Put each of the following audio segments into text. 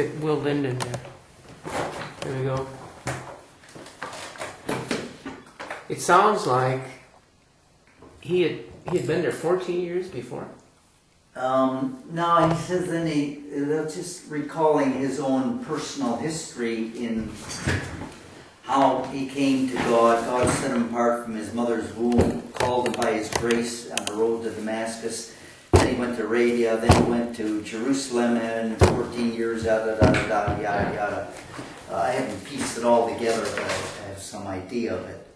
get Will Linden there. There we go. It sounds like he had been there 14 years before. No, he says then just recalling his own personal history in how he came to God. God set him apart from his mother's womb, called him by his grace on the road to Damascus. Then he went to Arabia, then he went to Jerusalem, and 14 years, yada, yada, yada, yada, yada. I haven't pieced it all together, but I have some idea of it.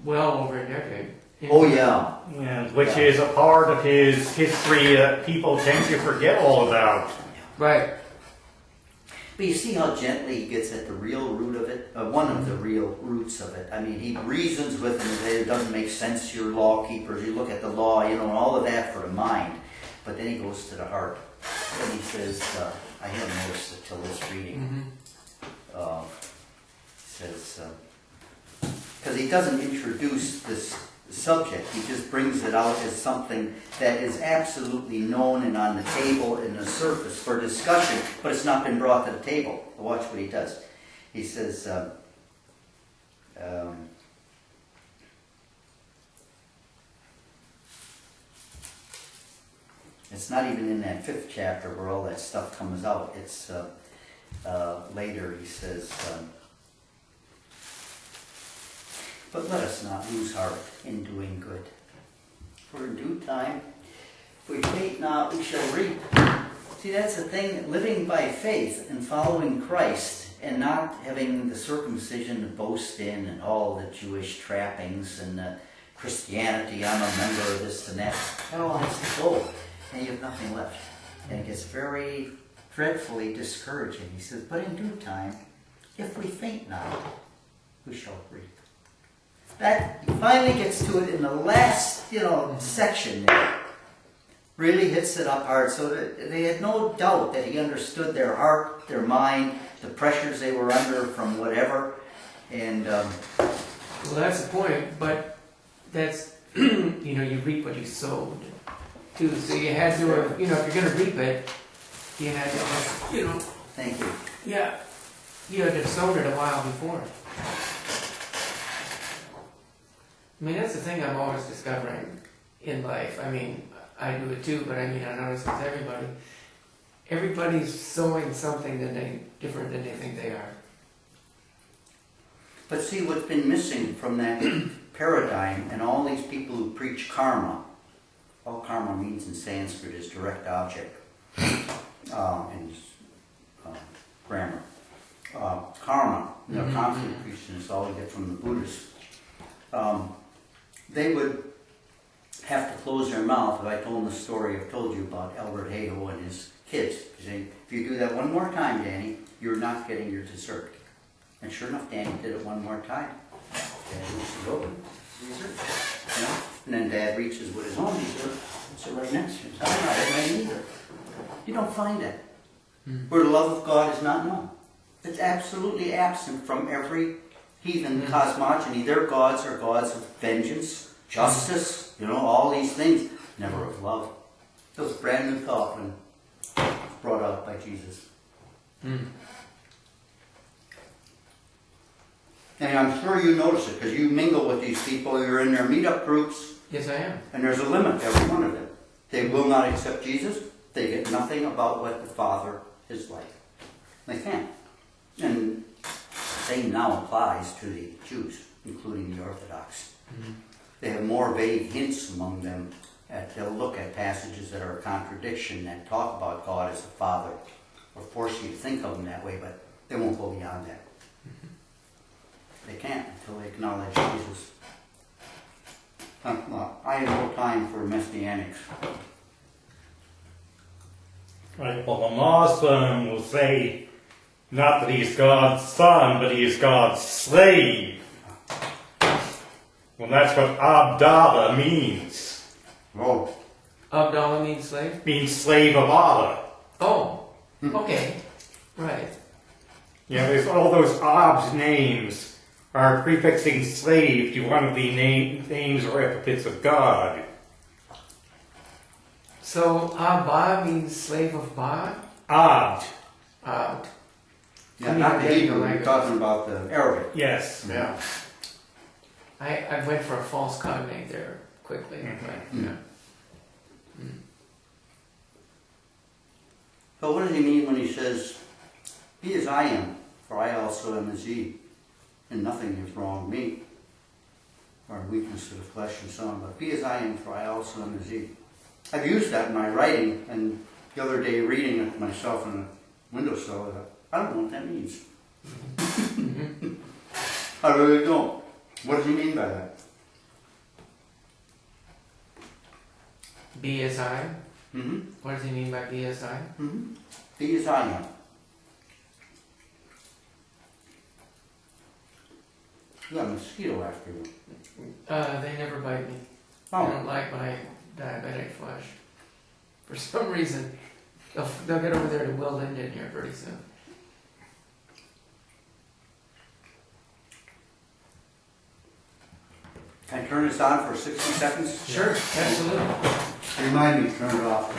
Well over a decade. Oh, yeah. Yeah, which is a part of his history that people tend to forget all about. Right. But you see how gently he gets at the real root of it? One of the real roots of it. I mean, he reasons with them that it doesn't make sense to your law keepers. You look at the law, and all of that for the mind. But then he goes to the heart. And he says, I haven't noticed it till this reading. Says, because he doesn't introduce this subject, he just brings it out as something that is absolutely known and on the table and the surface for discussion, but it's not been brought to the table. Watch what he does. He says, it's not even in that 5th chapter where all that stuff comes out. It's later. He says, but let us not lose heart in doing good. For in due time, if we faint not, we shall reap. See, that's the thing, living by faith and following Christ and not having the circumcision to boast in and all the Jewish trappings and the Christianity, I'm a member of this and that. That all has to go, and you have nothing left. And it gets very dreadfully discouraging. He says, but in due time, if we faint not, we shall reap. That he finally gets to it in the last, section there. Really hits it up hard, so that they had no doubt that he understood their heart, their mind, the pressures they were under from whatever. And well, that's the point. But that's you reap what you sowed, too. So you had to, if you're going to reap it, you had to, Thank you. Yeah, you had to have sowed it a while before. I mean, that's the thing I'm always discovering in life. I mean, I do it too, but I notice with everybody. Everybody's sowing something different than they think they are. But see, what's been missing from that paradigm and all these people who preach karma, all karma means in Sanskrit is direct object in grammar. Karma, they're constantly preaching this, all we get from the Buddhists. They would have to close their mouth if I told them the story I've told you about Albert Hayhoe and his kids. Saying, if you do that one more time, Danny, you're not getting your dessert. And sure enough, Danny did it one more time. Dad reaches over, dessert. And then Dad reaches with his own dessert, puts it right next to him. I'm not having either. You don't find that. Where the love of God is not known. It's absolutely absent from every heathen cosmogony. Their gods are gods of vengeance, justice, all these things. Never of love. It was a brand new thought when it was brought out by Jesus. And I'm sure you notice it, because you mingle with these people, you're in their meetup groups. Yes, I am. And there's a limit to every one of them. They will not accept Jesus. They get nothing about what the Father is like. They can't. And the same now applies to the Jews, including the Orthodox. They have more vague hints among them. They'll look at passages that are a contradiction and talk about God as a Father, or force you to think of him that way, but they won't go beyond that. They can't until they acknowledge Jesus. I have no time for messianics. Right, well, a Muslim will say not that he's God's son, but he is God's slave. Well, that's what Abdallah means. Oh. Abdallah means slave? Means slave of Allah. Oh, okay. Right. Yeah, there's all those Ab's names are prefixing slave to one of the names or epithets of God. So Abba means slave of Ba? Abd. Hebrew, you're talking about the Arabic. Yes. Yeah. I went for a false cognate there quickly, but yeah. So what does he mean when he says, "Be as I am, for I also am as ye, and nothing is wrong with me, or weakness of the flesh and so on, but be as I am, for I also am as ye." I've used that in my writing, and the other day reading it myself on a windowsill, I thought, I don't know what that means. I really don't. What does he mean by that? Be as I. Mm-hmm. What does he mean by be as I? Mm-hmm. Be as I am. You got a mosquito after you. They never bite me. They Oh, don't like my diabetic flesh. For some reason, they'll get over there to Will Linden here pretty soon. can I turn this on for 60 seconds? Sure, absolutely. Remind me to turn it off.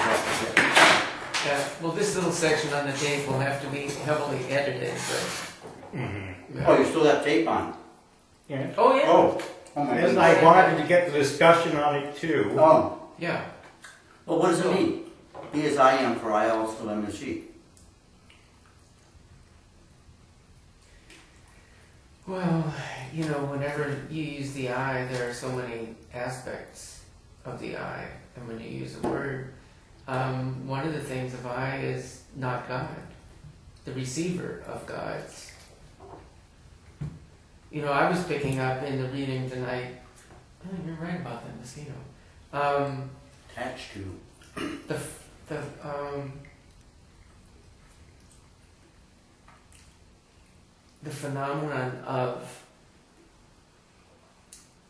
Well, this little section on the tape will have to be heavily edited, but. Mm-hmm. Oh, you still have tape on? Yeah. Oh, yeah. Oh my And goodness. I wanted to get the discussion on it too. Oh, Yeah. well, what does it mean? Be as I am, for I also am as ye. Well, you know, whenever you use the I, there are so many aspects of the I. And when you use a word, one of the things of I is not God, the receiver of God's. You know, I was picking up in the reading tonight, oh, you're right about that mosquito. Attached to. The phenomenon of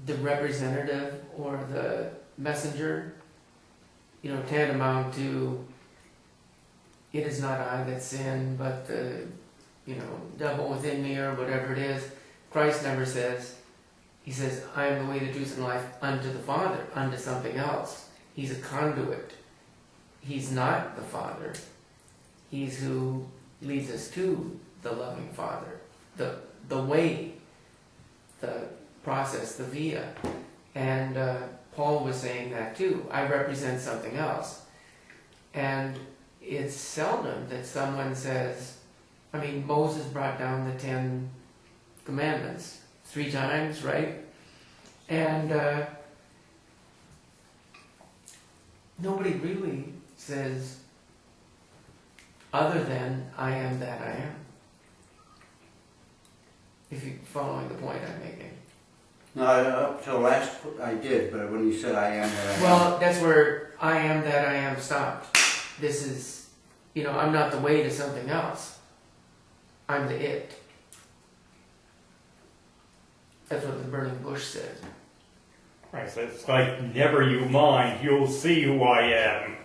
the representative or the messenger, you know, tantamount to it is not I that sin, but the, you know, devil within me or whatever it is. Christ never says, he says, I am the way, the truth, and life unto the Father, unto something else. He's a conduit. He's not the Father. He's who leads us to the loving Father. The way, the process, the via. And Paul was saying that too. I represent something else. And it's seldom that someone says, I mean, Moses brought down the 10 Commandments 3 times, right? And nobody really says, other than I am that I am. If you're following the point I'm making. No, up till last, I did, but when you said I am that I am. Well, that's where I am that I am stopped. This is, you know, I'm not the way to something else. I'm the it. That's what the burning bush said. Right, so it's like, never you mind, you'll see who I am.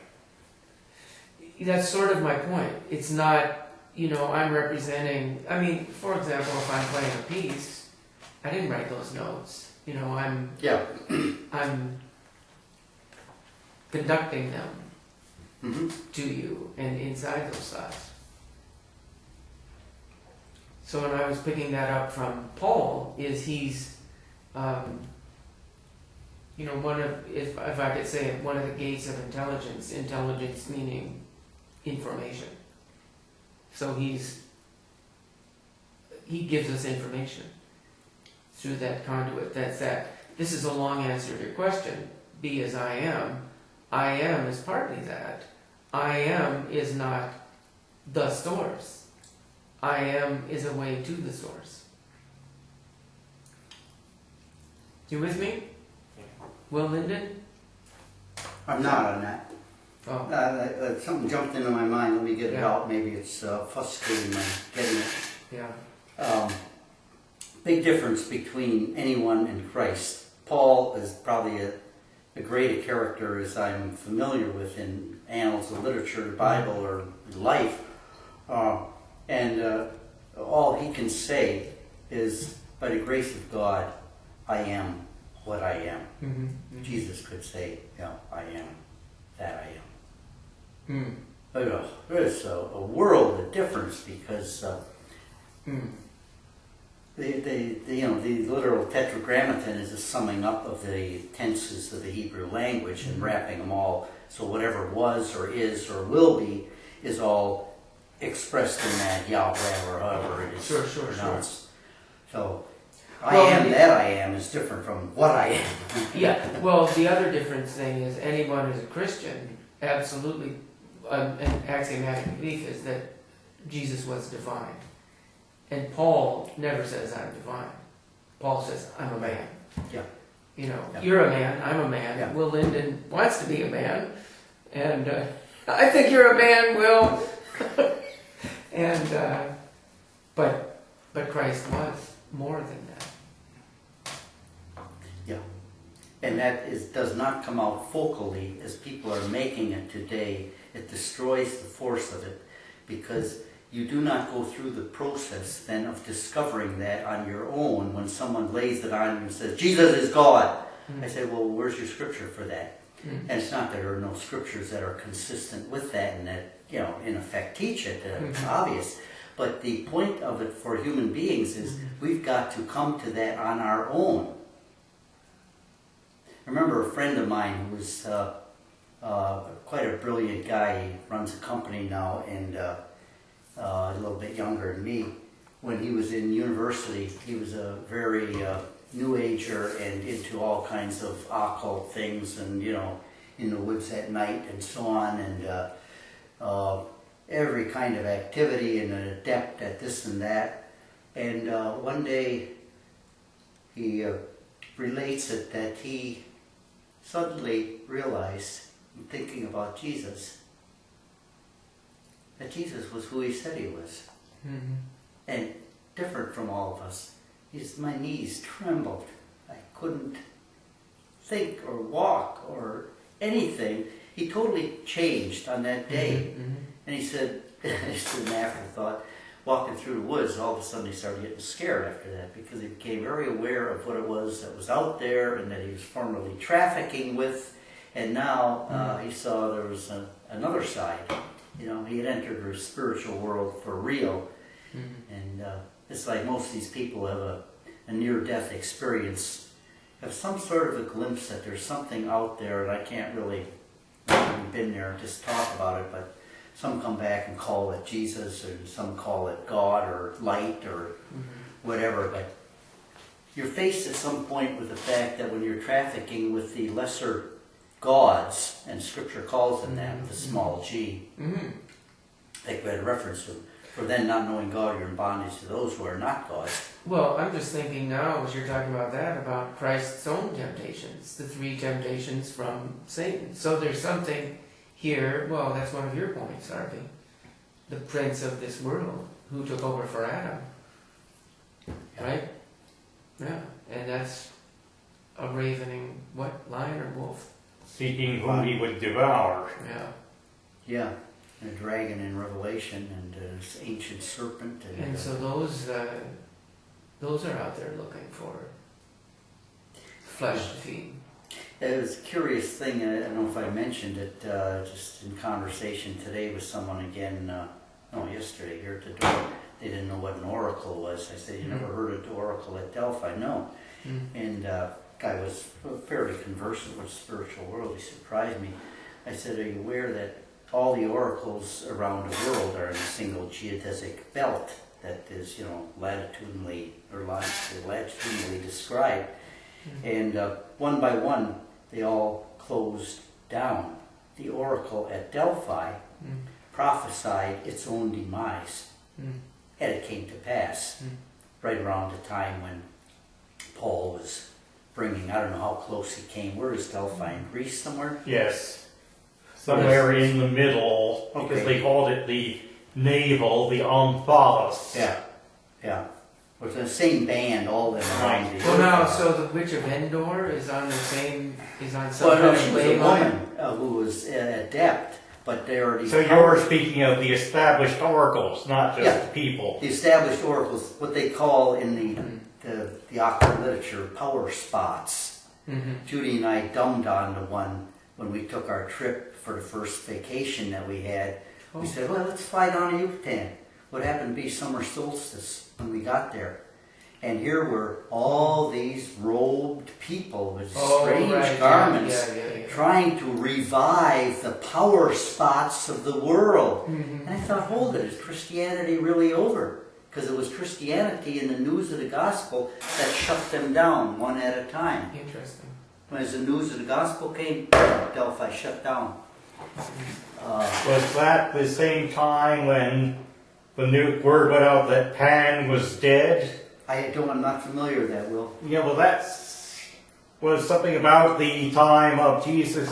That's sort of my point. It's not, you know, I'm representing, I mean, for example, if I'm playing a piece, I didn't write those notes. You know, I'm conducting them to you and inside those thoughts. So when I was picking that up from Paul, is he's, you know, one of, if I could say it, one of the gates of intelligence, intelligence meaning information. So he gives us information through that conduit. That's that. This is a long answer to your question. Be as I am. I am is partly that. I am is not the source. I am is a way to the source. You with me? Will Linden? I'm not on that. Oh, Something jumped into my mind. Let me get it Yeah. out. Maybe it's frustrating my getting it. yeah. Big difference between anyone and Christ. Paul is probably a great a character as I'm familiar with in annals of literature, the Bible, or life. And all he can say is, by the grace of God, I am what I am. Mm-hmm. Jesus could say, I am that I am. Mm. But, there's a world of difference because Mm. The literal tetragrammaton is a summing up of the tenses of the Hebrew language and wrapping them all. So whatever was or is or will be is all expressed in that Yahweh or however it is Sure. pronounced. So Well, I am that I am is different from what I am. Yeah, well, the other difference thing is anyone who's a Christian, absolutely, an axiomatic belief is that Jesus was divine. And Paul never says I'm divine. Paul says I'm a man. Yeah. You know, Yeah. you're a man, I'm a man. Yeah. Will Linden wants to be a man. And I think you're a man, Will. And, but Christ was more than that. And that does not come out focally as people are making it today. It destroys the force of it because you do not go through the process then of discovering that on your own when someone lays it on you and says, Jesus is God. I say, well, where's your scripture for that? And it's not that there are no scriptures that are consistent with that and that, in effect teach it. It's obvious. But the point of it for human beings is we've got to come to that on our own. I remember a friend of mine who was quite a brilliant guy. He runs a company now and a little bit younger than me. When he was in university, he was a very new ager and into all kinds of occult things and, in the woods at night and so on and every kind of activity and an adept at this and that. And one day he relates it that he suddenly realized, thinking about Jesus, that Jesus was who he said he was. And different from all of us. My knees trembled. I couldn't think or walk or anything. He totally changed on that day. And he said, it's an afterthought, walking through the woods, all of a sudden he started getting scared after that because he became very aware of what it was that was out there and that he was formerly trafficking with. And now he saw there was another side. He had entered the spiritual world for real. And it's like most of these people have a near-death experience, have some sort of a glimpse that there's something out there, and I can't really, I haven't been there and just talk about it, but some come back and call it Jesus, and some call it God or light or whatever, but you're faced at some point with the fact that when you're trafficking with the lesser gods, and Scripture calls them that with a small g, like we had a reference to, for then not knowing God, you're in bondage to those who are not God. Well, I'm just thinking now, as you're talking about that, about Christ's own temptations, the 3 temptations from Satan. So there's something here, well, that's one of your points, Harvey. The prince of this world, who took over for Adam. Right? Yeah. And that's a ravening, lion or wolf? Seeking whom he would devour. Yeah. Yeah. And a dragon in Revelation and an ancient serpent. And so those are out there looking for flesh to feed. It was a curious thing, I don't know if I mentioned it, just in conversation today with someone again, yesterday here at the door. They didn't know what an oracle was. I said, you never heard of the oracle at Delphi? No. And guy was fairly conversant with the spiritual world. He surprised me. I said, are you aware that all the oracles around the world are in a single geodesic belt that is, latitudinally described. And one by one, they all closed down. The oracle at Delphi prophesied its own demise, and it came to pass right around the time when Paul was bringing, I don't know how close he came. Where is Delphi? In Greece somewhere? Yes. Somewhere in the middle, because they called it the navel, the omphalos. Yeah. With the same band, all them around the Well, now, so the witch of Endor is on some kind of she was a woman who was adept, but they already... So you're speaking of the established oracles, not just the people. The established oracles, what they call in the occult literature, power spots. Judy and I dumbed on the one when we took our trip for the first vacation that we had. We said, well, let's fly down to Yucatan. what happened to be summer solstice when we got there. And here were all these robed people with strange right, garments yeah. trying to revive the power spots of the world. And I thought, hold it, is Christianity really over? Because it was Christianity and the news of the gospel that shut them down one at a time. Interesting. As the news of the gospel came, Delphi shut down. Was that the same time when the new word went out that Pan was dead? I'm not familiar with that, Will. Yeah, well, was something about the time of Jesus